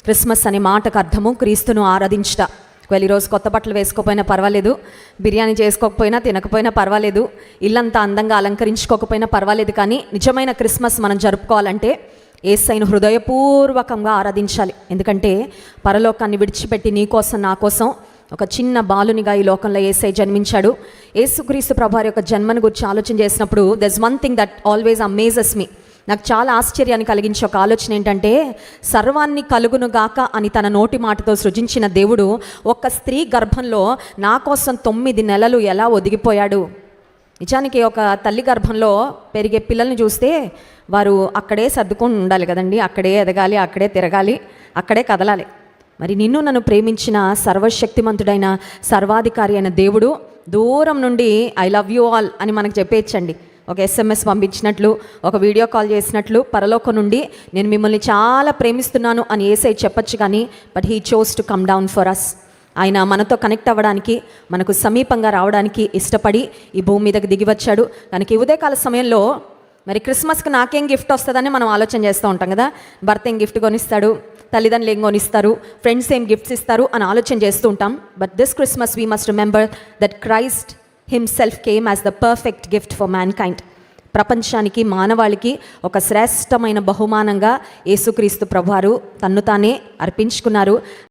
Christmas అనే మాటకు అర్థము క్రీస్తును ఆరాధించుట. ఒకవేళ ఈరోజు కొత్త బట్టలు వేసుకోకపోయినా పర్వాలేదు, బిర్యానీ చేసుకోకపోయినా తినకపోయినా పర్వాలేదు, ఇల్లంతా అందంగా అలంకరించుకోకపోయినా పర్వాలేదు, కానీ నిజమైన క్రిస్మస్ మనం జరుపుకోవాలంటే యేసయ్యను హృదయపూర్వకంగా ఆరాధించాలి. ఎందుకంటే పరలోకాన్ని విడిచిపెట్టి నీ కోసం నా కోసం ఒక చిన్న బాలునిగా ఈ లోకంలో యేసయ్య జన్మించాడు. యేసుక్రీస్తు ప్రభువారి యొక్క జన్మను గురించి ఆలోచన చేసినప్పుడు there's one thing that always amazes me. నాకు చాలా ఆశ్చర్యాన్ని కలిగించే ఒక ఆలోచన ఏంటంటే, సర్వాన్ని కలుగునుగాక అని తన నోటి మాటతో సృజించిన దేవుడు ఒక స్త్రీ గర్భంలో నా కోసం 9 నెలలు ఎలా ఒదిగిపోయాడు. నిజానికి ఒక తల్లి గర్భంలో పెరిగే పిల్లల్ని చూస్తే వారు అక్కడే సర్దుకొని ఉండాలి కదండి, అక్కడే ఎదగాలి, అక్కడే తిరగాలి, అక్కడే కదలాలి. మరి నిన్ను నన్ను ప్రేమించిన సర్వశక్తిమంతుడైన సర్వాధికారి అయిన దేవుడు దూరం నుండి ఐ లవ్ యూ ఆల్ అని మనకు చెప్పేయచ్చండి. ఒక SMS పంపించినట్లు, ఒక వీడియో కాల్ చేసినట్లు పరలోకం నుండి నేను మిమ్మల్ని చాలా ప్రేమిస్తున్నాను అని యేసయ్య చెప్పచ్చు, కానీ but he chose to come down for us. ఆయన మనతో కనెక్ట్ అవ్వడానికి, మనకు సమీపంగా రావడానికి ఇష్టపడి ఈ భూమి మీదకి దిగి వచ్చాడు. కనుక ఈ ఉదయకాల సమయంలో మరి క్రిస్మస్కి నాకేం గిఫ్ట్ వస్తుందని మనం ఆలోచన చేస్తూ ఉంటాం కదా. భర్త ఏం గిఫ్ట్ కొనిస్తాడు, తల్లిదండ్రులు ఏం కొనిస్తారు, ఫ్రెండ్స్ ఏం గిఫ్ట్స్ ఇస్తారు అని ఆలోచన చేస్తూ ఉంటాం. But this Christmas we must remember that Christ himself came as the perfect gift for mankind. ప్రపంచానికి, మానవాళికి ఒక శ్రేష్టమైన బహుమానంగా యేసుక్రీస్తు ప్రభువారు తన్ను తానే అర్పించుకున్నారు.